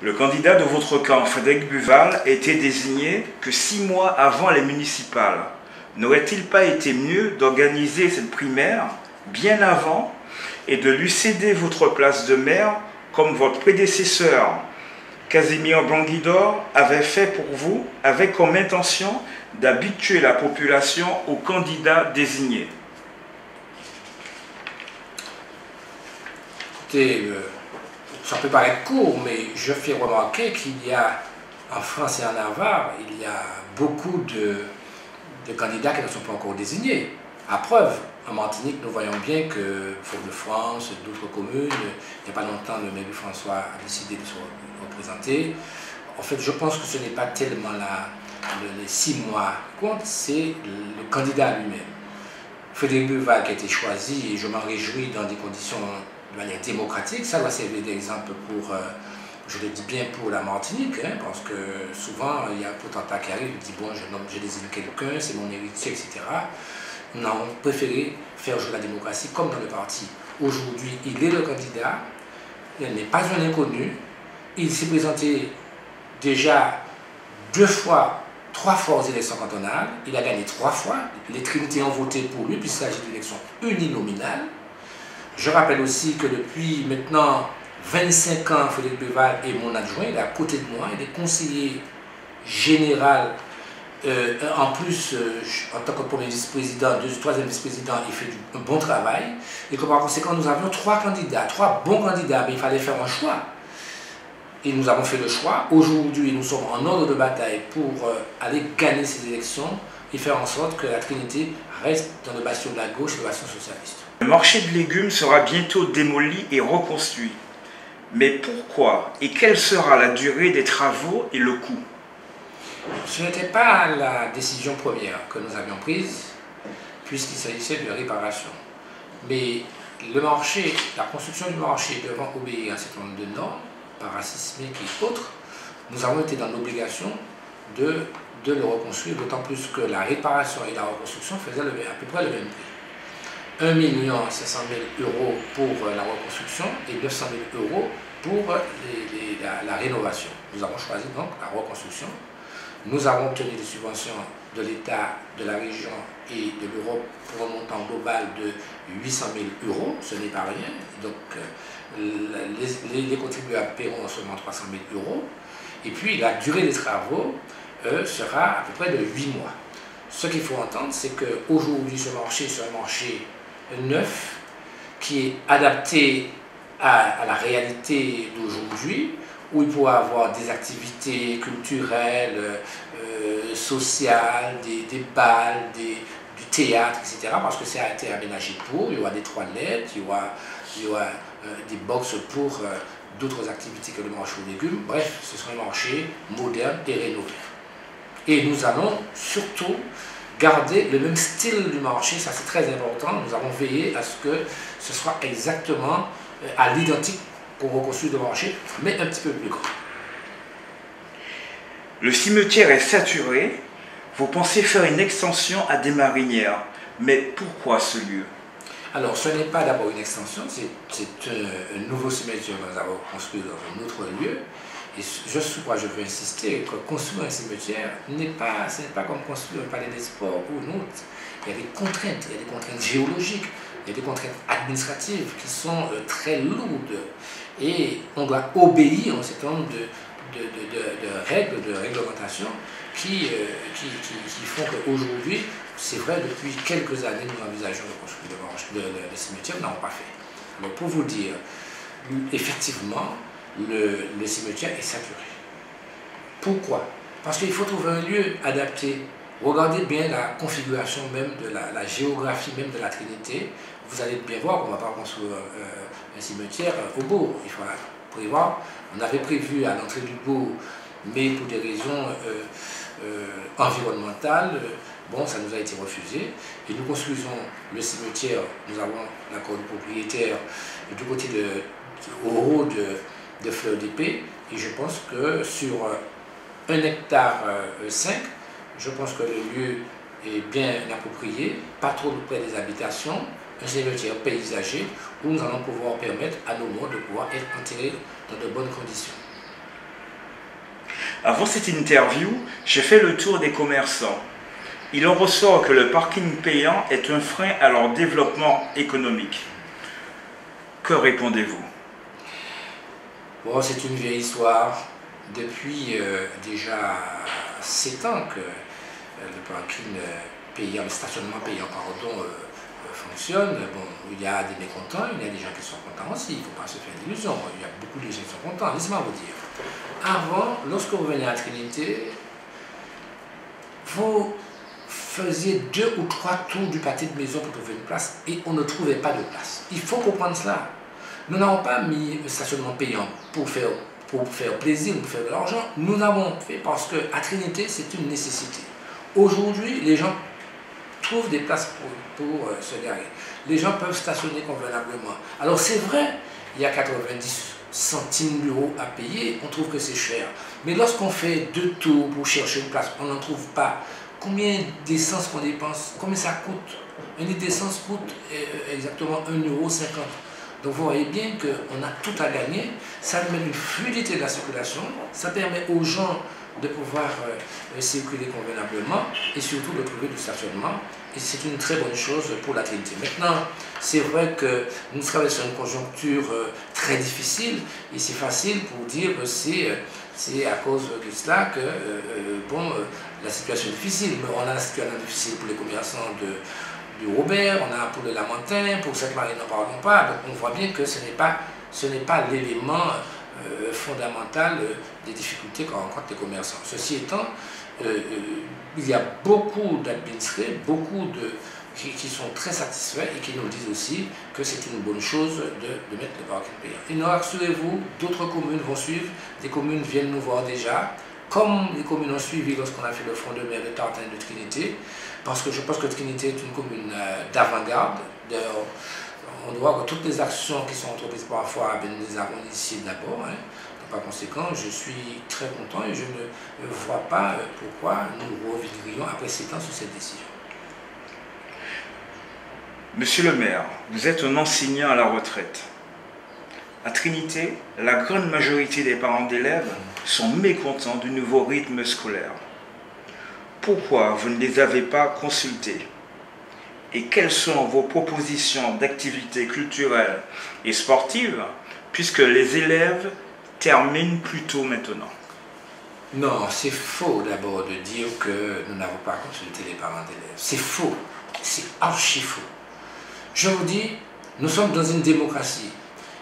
Le candidat de votre camp, Frédéric Buval, était désigné que 6 mois avant les municipales. N'aurait-il pas été mieux d'organiser cette primaire bien avant et de lui céder votre place de maire comme votre prédécesseur Casimir Blanguidor avait fait pour vous, avec comme intention d'habituer la population aux candidats désignés? Écoutez, ça peut paraître court, mais je fais remarquer qu'il y a, en France et en Navarre, il y a beaucoup de candidats qui ne sont pas encore désignés. À preuve, en Martinique, nous voyons bien que Fort-de-France, d'autres communes, il n'y a pas longtemps, le maire François a décidé de se représenter. En fait, je pense que ce n'est pas tellement les 6 mois qui comptent, c'est le candidat lui-même. Frédéric Buval qui a été choisi, et je m'en réjouis dans des conditions de manière démocratique, ça va servir d'exemple pour, je le dis bien pour la Martinique, hein, parce que souvent il y a un potentat qui arrive, il dit bon, je désigne quelqu'un, c'est mon héritier, etc. Nous avons préféré faire jouer la démocratie comme dans le parti. Aujourd'hui, il est le candidat, il n'est pas un inconnu, il s'est présenté déjà 2 fois, 3 fois aux élections cantonales, il a gagné 3 fois, les Trinités ont voté pour lui, puisqu'il s'agit d'une élection uninominale. Je rappelle aussi que depuis maintenant 25 ans, Frédéric Buval est mon adjoint, il est à côté de moi, il est conseiller général. En plus, en tant que premier vice-président, 3e vice-président, il fait un bon travail. Et que par conséquent, nous avions 3 candidats, 3 bons candidats, mais il fallait faire un choix. Et nous avons fait le choix. Aujourd'hui, nous sommes en ordre de bataille pour aller gagner ces élections et faire en sorte que la Trinité reste dans le bastion de la gauche, le bastion socialiste. Le marché de légumes sera bientôt démoli et reconstruit. Mais pourquoi et quelle sera la durée des travaux et le coût? Ce n'était pas la décision première que nous avions prise, puisqu'il s'agissait de réparation. Mais le marché, la construction du marché devant obéir à un certain nombre de normes, parasismiques et autres, nous avons été dans l'obligation de le reconstruire, d'autant plus que la réparation et la reconstruction faisaient à peu près le même prix. 1 500 000 € pour la reconstruction et 900 000 € pour la rénovation. Nous avons choisi donc la reconstruction. Nous avons obtenu des subventions de l'État, de la région et de l'Europe pour un montant global de 800 000 €, ce n'est pas rien. Donc les contribuables paieront seulement 300 000 €. Et puis la durée des travaux sera à peu près de 8 mois. Ce qu'il faut entendre, c'est qu'aujourd'hui, ce marché, c'est un marché neuf qui est adapté à la réalité d'aujourd'hui, où il pourra avoir des activités culturelles, sociales, des balles, du théâtre, etc. Parce que ça a été aménagé pour, il y aura des toilettes, il y aura des boxes pour d'autres activités que le marché aux légumes. Bref, ce sera un marché moderne et rénové. Et nous allons surtout garder le même style du marché, ça c'est très important. Nous avons veillé à ce que ce soit exactement à l'identique qu'on reconstruit le marché, mais un petit peu plus grand. Le cimetière est saturé. Vous pensez faire une extension à des marinières. Mais pourquoi ce lieu? Alors, ce n'est pas d'abord une extension, c'est un nouveau cimetière que nous avons construit dans un autre lieu. Et sur quoi je veux insister, que construire un cimetière, ce n'est pas comme construire un palais des sports ou un autre. Il y a des contraintes géologiques, il y a des contraintes administratives qui sont très lourdes. Et on doit obéir à un certain nombre de règles, de réglementations qui font qu'aujourd'hui, c'est vrai, depuis quelques années, nous envisageons de construire le cimetière, nous n'avons pas fait. Alors pour vous dire, effectivement, le cimetière est saturé. Pourquoi? Parce qu'il faut trouver un lieu adapté. Regardez bien la configuration même de la géographie même de la Trinité. Vous allez bien voir qu'on ne va pas construire un cimetière au bourg. Il faudra prévoir. On avait prévu à l'entrée du bourg, mais pour des raisons environnementales, bon, ça nous a été refusé. Et nous construisons le cimetière. Nous avons l'accord du propriétaire du côté au haut de Fleur d'Épée, et je pense que sur 1,5 hectare, je pense que le lieu est bien approprié, pas trop près des habitations, un cimetière paysager où nous allons pouvoir permettre à nos morts de pouvoir être enterrés dans de bonnes conditions. Avant cette interview, j'ai fait le tour des commerçants. Il en ressort que le parking payant est un frein à leur développement économique. Que répondez-vous? Bon, c'est une vieille histoire. Depuis déjà 7 ans que le parking payant, le stationnement payant, pardon, fonctionne. Bon, il y a des mécontents, il y a des gens qui sont contents aussi, il ne faut pas se faire d'illusions. Il y a beaucoup de gens qui sont contents. Laissez-moi vous dire. Avant, lorsque vous venez à Trinité, vous faisiez 2 ou 3 tours du pâté de maison pour trouver une place et on ne trouvait pas de place. Il faut comprendre cela. Nous n'avons pas mis le stationnement payant pour faire plaisir, pour faire de l'argent. Nous l'avons fait parce qu'à Trinité, c'est une nécessité. Aujourd'hui, les gens trouvent des places pour se garer. Les gens peuvent stationner convenablement. Alors c'est vrai, il y a 90 centimes d'euros à payer, on trouve que c'est cher. Mais lorsqu'on fait 2 tours pour chercher une place, on n'en trouve pas. Combien d'essence qu'on dépense? Combien ça coûte? Un litre d'essence coûte exactement 1,50 €. Donc vous voyez bien qu'on a tout à gagner. Ça met une fluidité de la circulation, ça permet aux gens de pouvoir circuler convenablement et surtout de trouver du stationnement. Et c'est une très bonne chose pour la Trinité. Maintenant, c'est vrai que nous traversons une conjoncture très difficile et c'est facile pour dire que c'est à cause de cela que la situation est difficile. Mais on a la situation difficile pour les commerçants du Robert, on a pour le Lamentin, pour Sainte-Marie, n'en parlons pas. Donc on voit bien que ce n'est pas l'élément fondamental des difficultés qu'ont rencontrent les commerçants. Ceci étant, il y a beaucoup d'administrés, qui sont très satisfaits et qui nous disent aussi que c'est une bonne chose de mettre le parking payant. Et rassurez-vous, d'autres communes vont suivre, des communes viennent nous voir déjà, comme les communes ont suivi lorsqu'on a fait le front de mer de Tartin de Trinité, parce que je pense que Trinité est une commune d'avant-garde. On doit voir que toutes les actions qui sont entreprises parfois, nous les avons initiées d'abord. Par conséquent, je suis très content et je ne vois pas pourquoi nous reviendrions après 7 ans sur cette décision. Monsieur le maire, vous êtes un enseignant à la retraite. À Trinité, la grande majorité des parents d'élèves sont mécontents du nouveau rythme scolaire. Pourquoi vous ne les avez pas consultés? Et quelles sont vos propositions d'activités culturelles et sportives, puisque les élèves terminent plus tôt maintenant? Non, c'est faux d'abord de dire que nous n'avons pas consulté les parents d'élèves. C'est faux, c'est archi faux. Je vous dis, nous sommes dans une démocratie.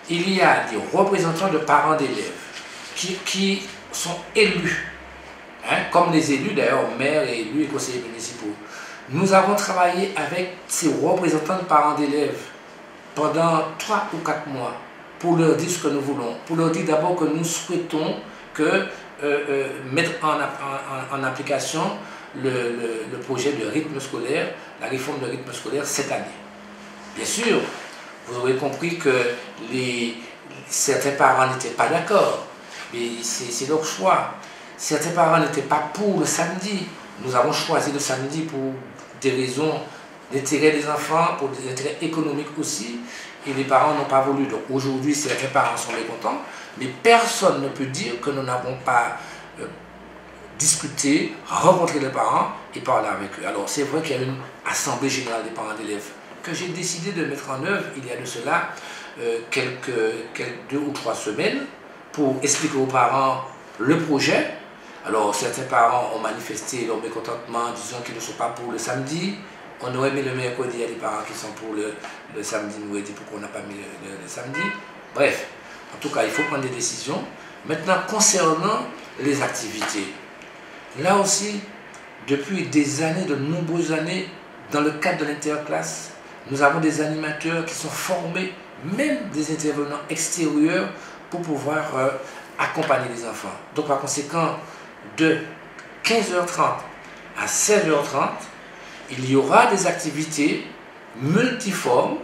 Il y a des représentants de parents d'élèves qui sont élus, comme les élus d'ailleurs, maires et élus et conseillers municipaux. Nous avons travaillé avec ces représentants de parents d'élèves pendant 3 ou 4 mois pour leur dire ce que nous voulons, pour leur dire d'abord que nous souhaitons mettre en application le projet de rythme scolaire, la réforme de rythme scolaire cette année. Bien sûr, vous aurez compris que certains parents n'étaient pas d'accord, mais c'est leur choix. Certains parents n'étaient pas pour le samedi. Nous avons choisi le samedi pour des raisons d'intérêt des enfants, pour des intérêts économiques aussi, et les parents n'ont pas voulu. Donc aujourd'hui, certains parents sont mécontents, mais personne ne peut dire que nous n'avons pas discuté, rencontré les parents et parlé avec eux. Alors c'est vrai qu'il y a une assemblée générale des parents d'élèves que j'ai décidé de mettre en œuvre il y a de cela quelques 2 ou 3 semaines pour expliquer aux parents le projet. Alors certains parents ont manifesté leur mécontentement, disant qu'ils ne sont pas pour le samedi. On aurait mis le mercredi, il y a des parents qui sont pour le samedi, nous auraient dit pourquoi on n'a pas mis le samedi. Bref, en tout cas, il faut prendre des décisions. Maintenant, concernant les activités, là aussi, depuis des années, de nombreuses années, dans le cadre de l'interclasse, nous avons des animateurs qui sont formés, même des intervenants extérieurs, pour pouvoir accompagner les enfants. Donc par conséquent, de 15h30 à 16h30, il y aura des activités multiformes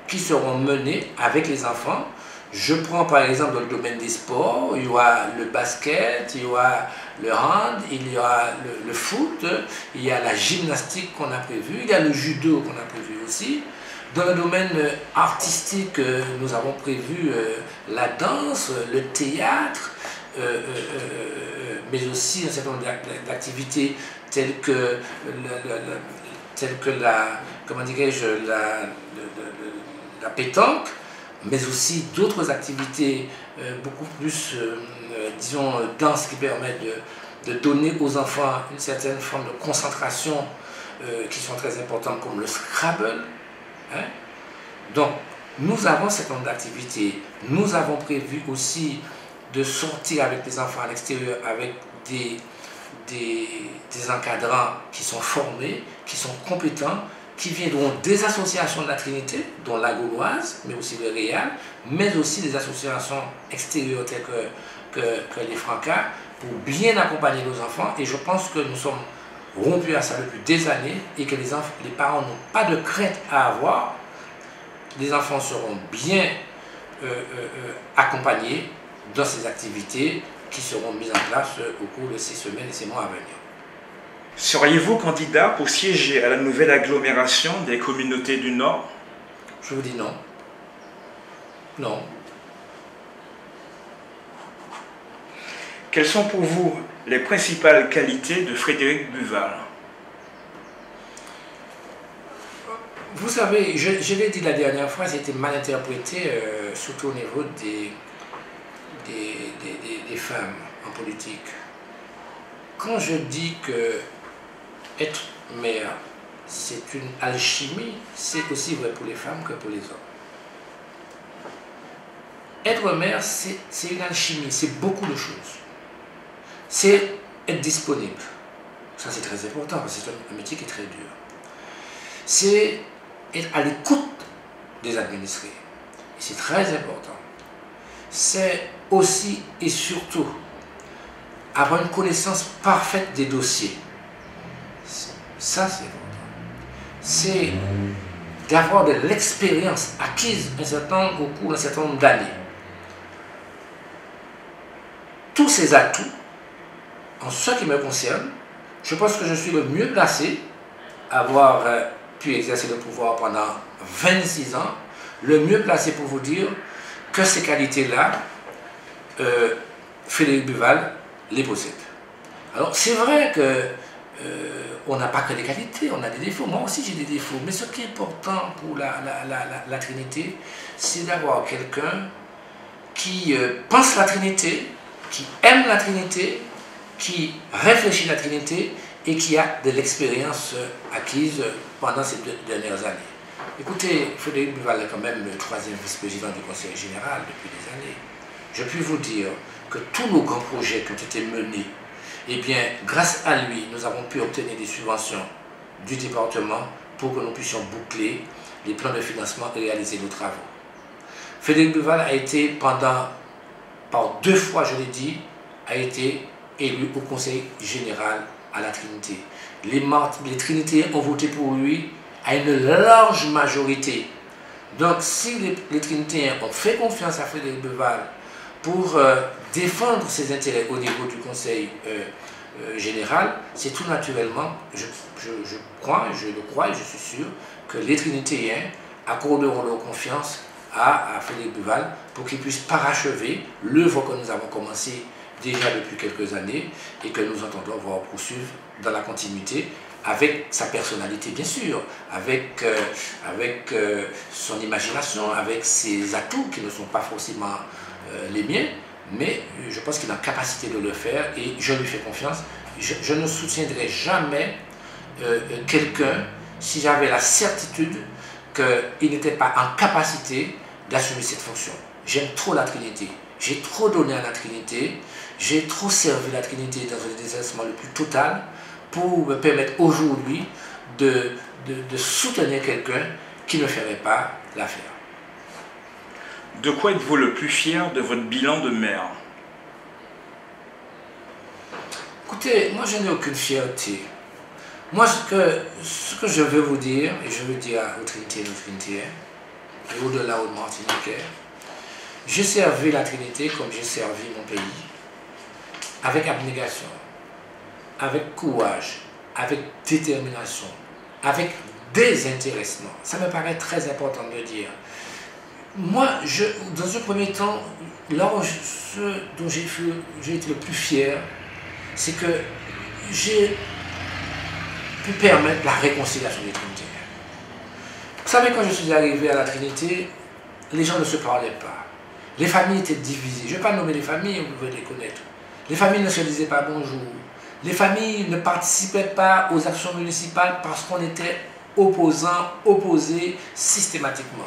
qui seront menées avec les enfants. Je prends par exemple dans le domaine des sports, il y aura le basket, il y aura le hand, il y aura le foot, il y a la gymnastique qu'on a prévue, il y a le judo qu'on a prévu aussi. Dans le domaine artistique, nous avons prévu la danse, le théâtre, mais aussi un certain nombre d'activités telles que, comment dirais-je, la pétanque, mais aussi d'autres activités beaucoup plus, disons, denses qui permettent de donner aux enfants une certaine forme de concentration qui sont très importantes, comme le Scrabble. Hein? Donc, nous avons un certain nombre d'activités. Nous avons prévu aussi de sortir avec les enfants à l'extérieur avec des encadrants qui sont formés, qui sont compétents, qui viendront des associations de la Trinité, dont la Gauloise, mais aussi le Réal, mais aussi des associations extérieures telles que les Francas, pour bien accompagner nos enfants. Et je pense que nous sommes rompus à ça depuis des années et que les parents n'ont pas de crainte à avoir. Les enfants seront bien accompagnés dans ces activités qui seront mises en place au cours de ces semaines et ces mois à venir. Seriez-vous candidat pour siéger à la nouvelle agglomération des communautés du Nord? Je vous dis non. Non. Quelles sont pour vous les principales qualités de Frédéric Buval? Vous savez, je l'ai dit la dernière fois, c'était mal interprété, surtout au niveau des femmes en politique. Quand je dis que être mère, c'est une alchimie, c'est aussi vrai pour les femmes que pour les hommes. Être mère, c'est une alchimie, c'est beaucoup de choses. C'est être disponible. Ça, c'est très important, parce que c'est un métier qui est très dur. C'est être à l'écoute des administrés. Et c'est très important. C'est aussi et surtout avoir une connaissance parfaite des dossiers. Ça, c'est important. C'est d'avoir de l'expérience acquise au cours d'un certain nombre d'années. Tous ces atouts, en ce qui me concerne, je pense que je suis le mieux placé à avoir pu exercer le pouvoir pendant 26 ans, le mieux placé pour vous dire que ces qualités-là, Frédéric Buval les possède. Alors c'est vrai que on n'a pas que des qualités, on a des défauts. Moi aussi j'ai des défauts, mais ce qui est important pour la Trinité, c'est d'avoir quelqu'un qui pense la Trinité, qui aime la Trinité, qui réfléchit à la Trinité et qui a de l'expérience acquise pendant ces 2 dernières années. Écoutez, Frédéric Buval est quand même le 3e vice-président du Conseil général depuis des années. Je puis vous dire que tous nos grands projets qui ont été menés, eh bien, grâce à lui, nous avons pu obtenir des subventions du département pour que nous puissions boucler les plans de financement et réaliser nos travaux. Frédéric Buval a été par 2 fois, je l'ai dit, a été élu au Conseil général à la Trinité. Les Trinitéens ont voté pour lui à une large majorité. Donc si les Trinitéens ont fait confiance à Frédéric Buval pour défendre ses intérêts au niveau du Conseil général, c'est tout naturellement, je le crois et je suis sûr, que les Trinitéens accorderont leur confiance à Frédéric Buval pour qu'il puisse parachever l'œuvre que nous avons commencée déjà depuis quelques années et que nous entendons voir poursuivre dans la continuité avec sa personnalité bien sûr, avec son imagination, avec ses atouts qui ne sont pas forcément les miens, mais je pense qu'il a la capacité de le faire et je lui fais confiance. Je ne soutiendrai jamais quelqu'un si j'avais la certitude qu'il n'était pas en capacité d'assumer cette fonction. J'aime trop la Trinité, j'ai trop donné à la Trinité, j'ai trop servi la Trinité dans un désintéressement le plus total pour me permettre aujourd'hui de soutenir quelqu'un qui ne ferait pas l'affaire. De quoi êtes-vous le plus fier de votre bilan de maire? Écoutez, moi je n'ai aucune fierté. Moi ce que je veux vous dire, et je veux dire aux Trinitéens et aux Trinitéens, et au-delà aux Martiniquais, j'ai servi la Trinité comme j'ai servi mon pays, avec abnégation, avec courage, avec détermination, avec désintéressement. Ça me paraît très important de le dire. Moi, dans un premier temps, là où ce dont j'ai été le plus fier, c'est que j'ai pu permettre la réconciliation des Trinitaires. Vous savez, quand je suis arrivé à la Trinité, les gens ne se parlaient pas. Les familles étaient divisées. Je ne vais pas nommer les familles, vous pouvez les connaître. Les familles ne se disaient pas bonjour. Les familles ne participaient pas aux actions municipales parce qu'on était opposés systématiquement.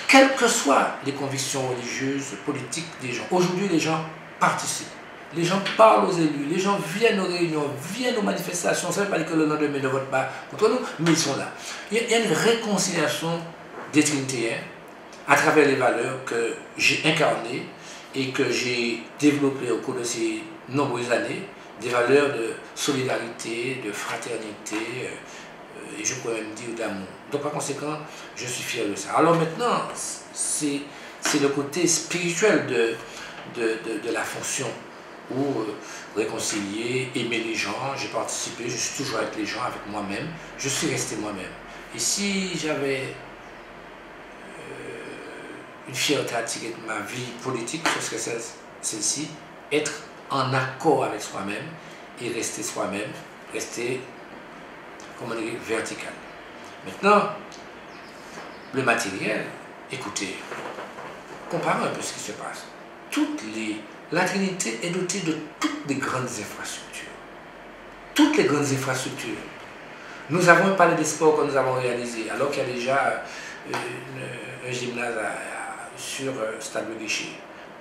Quelles que soient les convictions religieuses, politiques des gens, aujourd'hui les gens participent. Les gens parlent aux élus, les gens viennent aux réunions, viennent aux manifestations. Ça ne veut pas dire que le lendemain ne vote pas contre nous, mais ils sont là. Il y a une réconciliation des Trinitaires à travers les valeurs que j'ai incarnées et que j'ai développées au cours de ces nombreuses années, des valeurs de solidarité, de fraternité, et je pourrais même dire d'amour. Donc par conséquent, je suis fier de ça. Alors maintenant, c'est le côté spirituel de la fonction, où réconcilier, aimer les gens, j'ai participé, je suis toujours avec les gens, avec moi-même, je suis resté moi-même. Et si j'avais une fierté à tirer de ma vie politique, ce serait celle-ci, être en accord avec soi-même et rester soi-même, rester, comment dire, vertical. Maintenant, le matériel, écoutez, comparons un peu ce qui se passe. La Trinité est dotée de toutes les grandes infrastructures. Toutes les grandes infrastructures. Nous avons un palais des sports que nous avons réalisé, alors qu'il y a déjà un gymnase sur Stade Le Guichet.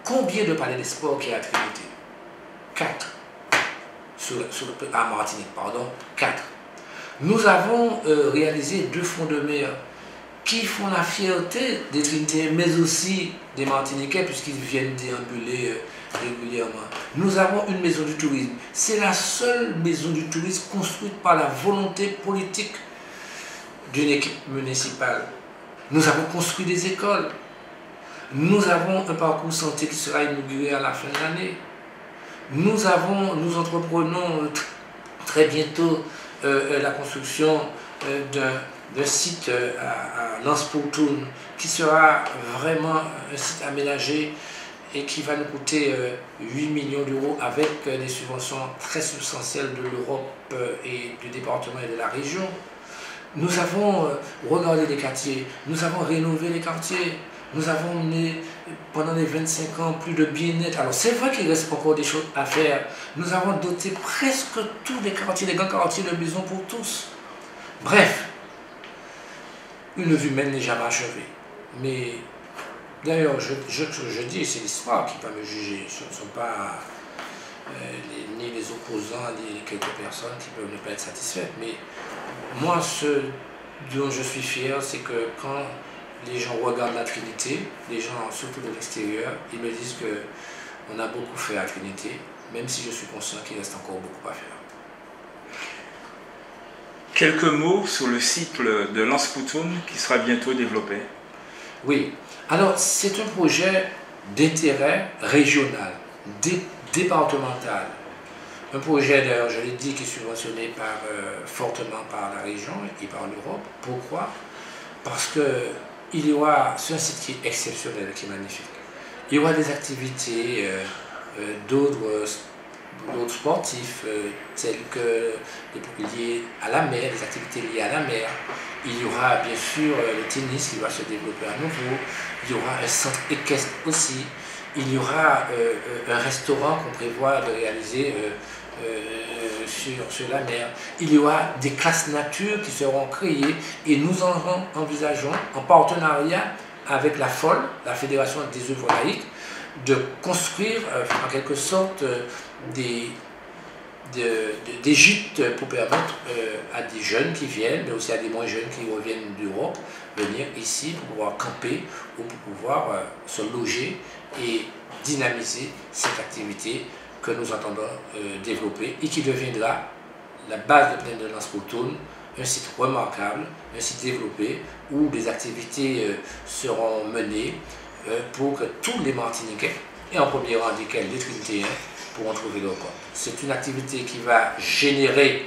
Combien de palais des sports qu'il y a à Trinité? 4. À Martinique, pardon, 4. Nous avons réalisé 2 fonds de mer qui font la fierté des Trinitaires, mais aussi des Martiniquais, puisqu'ils viennent déambuler régulièrement. Nous avons une maison du tourisme. C'est la seule maison du tourisme construite par la volonté politique d'une équipe municipale. Nous avons construit des écoles. Nous avons un parcours santé qui sera inauguré à la fin de l'année. Nous entreprenons très bientôt la construction d'un site à Lens-Poutoun qui sera vraiment un site aménagé et qui va nous coûter 8 millions d'euros avec des subventions très substantielles de l'Europe et du département et de la région. Nous avons regardé les quartiers, nous avons rénové les quartiers, nous avons mené pendant les 25 ans plus de bien-être. Alors c'est vrai qu'il reste encore des choses à faire. Nous avons doté presque tous les quartiers, les grands quartiers de maisons pour tous. Bref, une vie humaine n'est jamais achevée. Mais d'ailleurs, je dis, c'est l'histoire qui va me juger. Ce ne sont pas ni les opposants, ni les quelques personnes qui peuvent ne pas être satisfaites. Mais moi, ce dont je suis fier, c'est que quand les gens regardent la Trinité, les gens, surtout de l'extérieur, ils me disent qu'on a beaucoup fait à la Trinité, même si je suis conscient qu'il reste encore beaucoup à faire. Quelques mots sur le cycle de Lens-Poutoun qui sera bientôt développé. Oui, alors c'est un projet d'intérêt régional, départemental. Un projet, d'ailleurs, je l'ai dit, qui est subventionné fortement par la région et par l'Europe. Pourquoi? Parce que c'est un site qui est exceptionnel, qui est magnifique. Il y aura des activités d'autres sportifs, tels que liés à la mer, des activités liées à la mer. Il y aura bien sûr le tennis qui va se développer à nouveau. Il y aura un centre équestre aussi. Il y aura un restaurant qu'on prévoit de réaliser sur la mer. Il y aura des classes nature qui seront créées et nous envisageons, en partenariat avec la FOL, la Fédération des œuvres laïques, de construire en quelque sorte des gîtes pour permettre à des jeunes qui viennent, mais aussi à des moins jeunes qui reviennent d'Europe, venir ici pour pouvoir camper ou pour pouvoir se loger et dynamiser cette activité que nous entendons développer et qui deviendra la base de plaine de Lens-Poutoun, un site remarquable, un site développé où des activités seront menées pour que tous les Martiniquais, et en premier rang desquels les Trinitéens, pourront trouver leur compte. C'est une activité qui va générer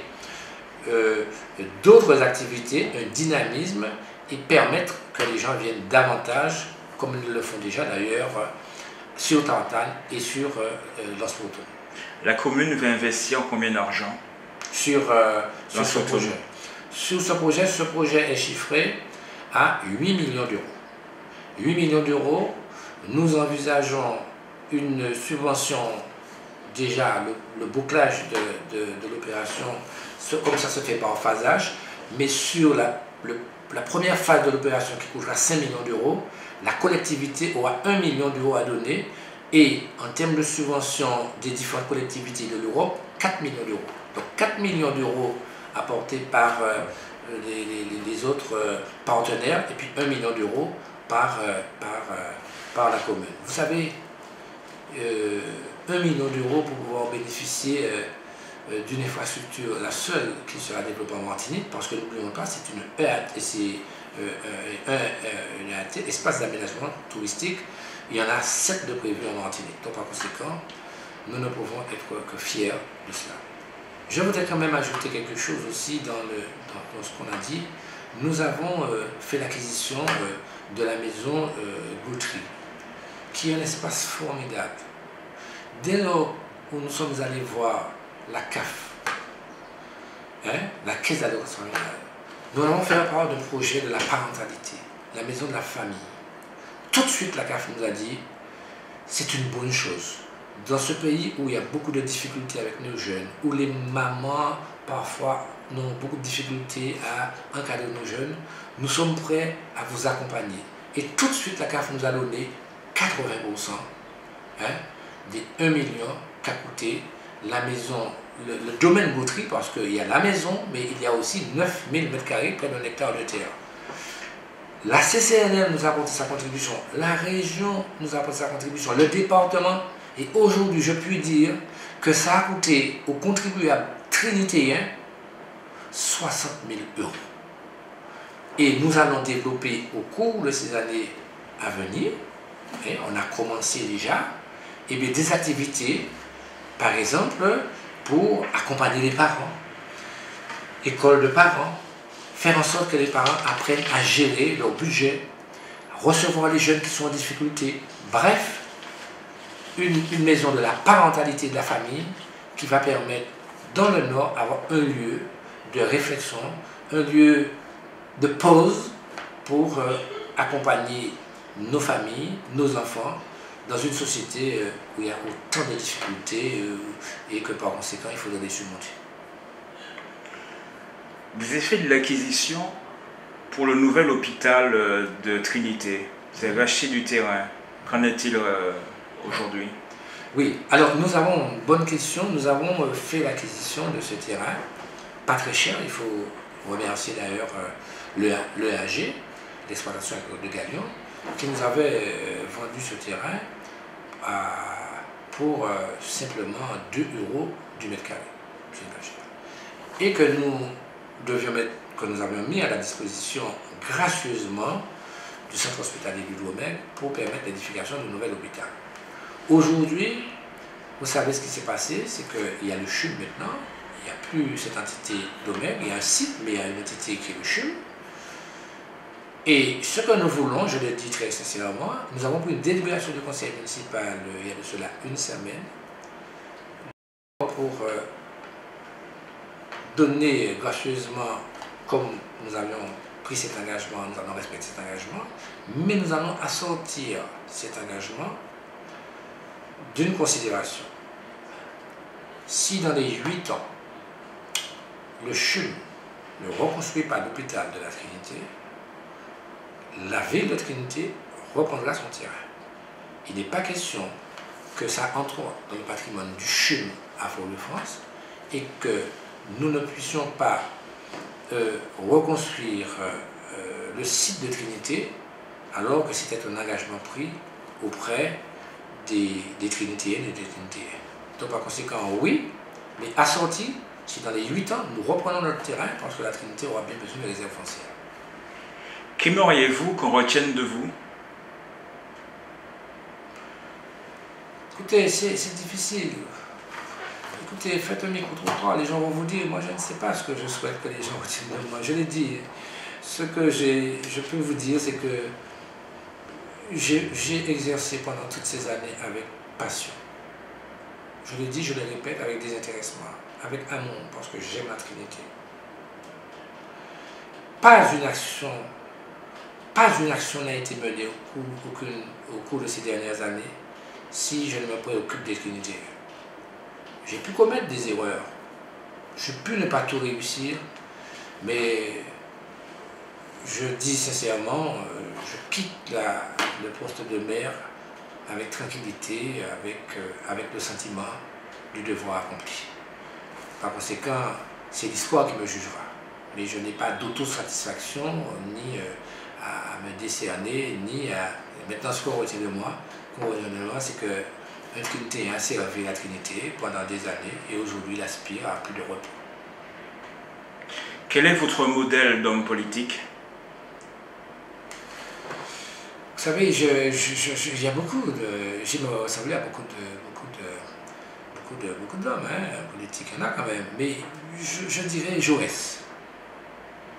d'autres activités, un dynamisme et permettre que les gens viennent davantage, comme ils le font déjà d'ailleurs, sur Tartane et sur Lens-Poutoun. La commune va investir combien d'argent sur ce projet? Sur ce projet est chiffré à 8 millions d'euros. 8 millions d'euros, nous envisageons une subvention, déjà le bouclage de l'opération, comme ça se fait par phasage, mais sur la première phase de l'opération qui coûtera 5 millions d'euros, la collectivité aura 1 million d'euros à donner et en termes de subvention des différentes collectivités de l'Europe, 4 millions d'euros. Donc 4 millions d'euros apportés par les autres partenaires et puis 1 million d'euros par la commune. Vous savez, 1 million d'euros pour pouvoir bénéficier d'une infrastructure, la seule qui sera développée en Martinique, parce que n'oublions pas, c'est une EAT, espace d'aménagement touristique. Il y en a 7 de prévus en Martinique. Donc par conséquent, nous ne pouvons être que fiers de cela. Je voudrais quand même ajouter quelque chose aussi dans ce qu'on a dit. Nous avons fait l'acquisition de la maison Gautry, qui est un espace formidable. Dès lors où nous sommes allés voir la CAF, la Caisse d'allocation familiale, nous avons fait part d'un projet de la parentalité, la maison de la famille. Tout de suite, la CAF nous a dit, c'est une bonne chose. Dans ce pays où il y a beaucoup de difficultés avec nos jeunes, où les mamans parfois ont beaucoup de difficultés à encadrer nos jeunes, nous sommes prêts à vous accompagner. Et tout de suite, la CAF nous a donné 80% des 1 million qu'a coûté la maison, le domaine Gautry, parce qu'il y a la maison, mais il y a aussi 9000 m², près d'un hectare de terre. La CCNM nous a apporté sa contribution, la région nous a apporté sa contribution, le département, et aujourd'hui je puis dire que ça a coûté aux contribuables trinitéens 60 000 €. Et nous allons développer au cours de ces années à venir, et on a commencé déjà, et bien des activités, par exemple, pour accompagner les parents, école de parents, faire en sorte que les parents apprennent à gérer leur budget, recevoir les jeunes qui sont en difficulté. Bref, une maison de la parentalité de la famille qui va permettre, dans le Nord, d'avoir un lieu de réflexion, un lieu de pause pour accompagner nos familles, nos enfants, dans une société où il y a autant de difficultés et que par conséquent, il faudrait les surmonter. Vous avez fait de l'acquisition pour le nouvel hôpital de Trinité. Vous avez acheté du terrain. Qu'en est-il aujourd'hui? Oui, alors nous avons, bonne question, nous avons fait l'acquisition de ce terrain, pas très cher, il faut remercier d'ailleurs l'EAG, l'exploitation de Galion, qui nous avait vendu ce terrain pour simplement 2 € du mètre carré. Et que nous avions mis à la disposition gracieusement du centre hospitalier du Domègue pour permettre l'édification d'un nouvel hôpital. Aujourd'hui, vous savez ce qui s'est passé, c'est qu'il y a le CHUM maintenant, il n'y a plus cette entité Domègue, il y a un site, mais il y a une entité qui est le CHUM. Et ce que nous voulons, je le dis très sincèrement, nous avons pris une délibération du conseil municipal il y a de cela une semaine pour donner gracieusement, comme nous avions pris cet engagement, nous allons respecter cet engagement, mais nous allons assortir cet engagement d'une considération. Si dans les 8 ans, le CHUM ne reconstruit pas l'hôpital de la Trinité, la ville de Trinité reprendra son terrain. Il n'est pas question que ça entre dans le patrimoine du CHUM à Fort-de-France et que nous ne puissions pas reconstruire le site de Trinité alors que c'était un engagement pris auprès des Trinitéennes et des Trinitéens. Donc par conséquent, oui, mais assorti, si dans les 8 ans, nous reprenons notre terrain, parce que la Trinité aura bien besoin de réserves foncières. Qu'aimeriez-vous qu'on retienne de vous? Écoutez, c'est difficile. Écoutez, faites un micro-trottoir, les gens vont vous dire, moi je ne sais pas ce que je souhaite que les gens retiennent de moi. Je l'ai dit, ce que je peux vous dire, c'est que j'ai exercé pendant toutes ces années avec passion. Je le dis, je le répète avec désintéressement, avec amour, parce que j'aime la Trinité. Pas une action n'a été menée au cours de ces dernières années si je ne me préoccupe des Trinitaires. J'ai pu commettre des erreurs, j'ai pu ne pas tout réussir, mais je dis sincèrement, je quitte le poste de maire avec tranquillité, avec le sentiment du devoir accompli. Par conséquent, c'est l'histoire qui me jugera. Mais je n'ai pas d'autosatisfaction, ni à me décerner, ni à... Maintenant, ce qu'on retient de moi, c'est que un Trinité a servi la Trinité pendant des années et aujourd'hui il aspire à plus de repos. Quel est votre modèle d'homme politique? Vous savez, il y a beaucoup de... J'ai ressemblé à beaucoup d'hommes politiques, il y en a quand même, mais je dirais Jaurès.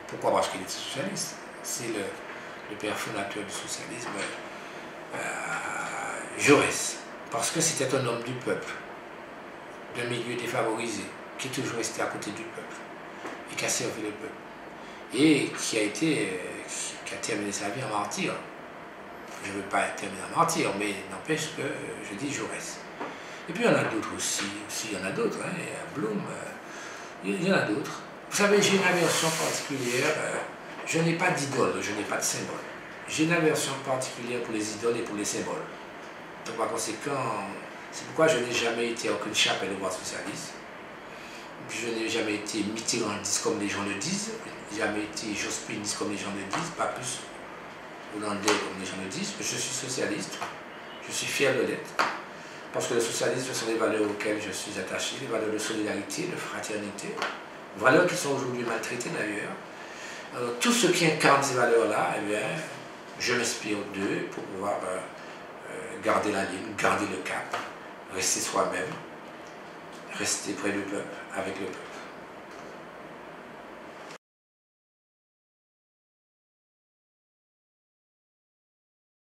Pourquoi? Parce qu'il est socialiste. C'est le père fondateur du socialisme, Jaurès. Parce que c'était un homme du peuple, d'un milieu défavorisé, qui est toujours resté à côté du peuple et qui a servi le peuple. Et qui a terminé sa vie en martyr. Je ne veux pas terminer en martyr, mais n'empêche que je dis Jaurès. Et puis il y en a d'autres aussi, il y en a d'autres, hein, il y a Blum, il y en a d'autres. Vous savez, j'ai une aversion particulière, je n'ai pas d'idole, je n'ai pas de symbole. J'ai une aversion particulière pour les idoles et pour les symboles. Donc par conséquent, c'est pourquoi je n'ai jamais été à aucune chapelle au Parti socialiste. Je n'ai jamais été mitterrandiste comme les gens le disent, jamais été jospiniste comme les gens le disent, pas plus hollandais comme les gens le disent. Je suis socialiste, je suis fier de l'être, parce que le socialisme, ce sont les valeurs auxquelles je suis attaché, les valeurs de solidarité, de fraternité, valeurs qui sont aujourd'hui maltraitées d'ailleurs. Tout ce qui incarne ces valeurs-là, eh bien, je m'inspire d'eux pour pouvoir garder la ligne, garder le cap, rester soi-même, rester près du peuple, avec le peuple.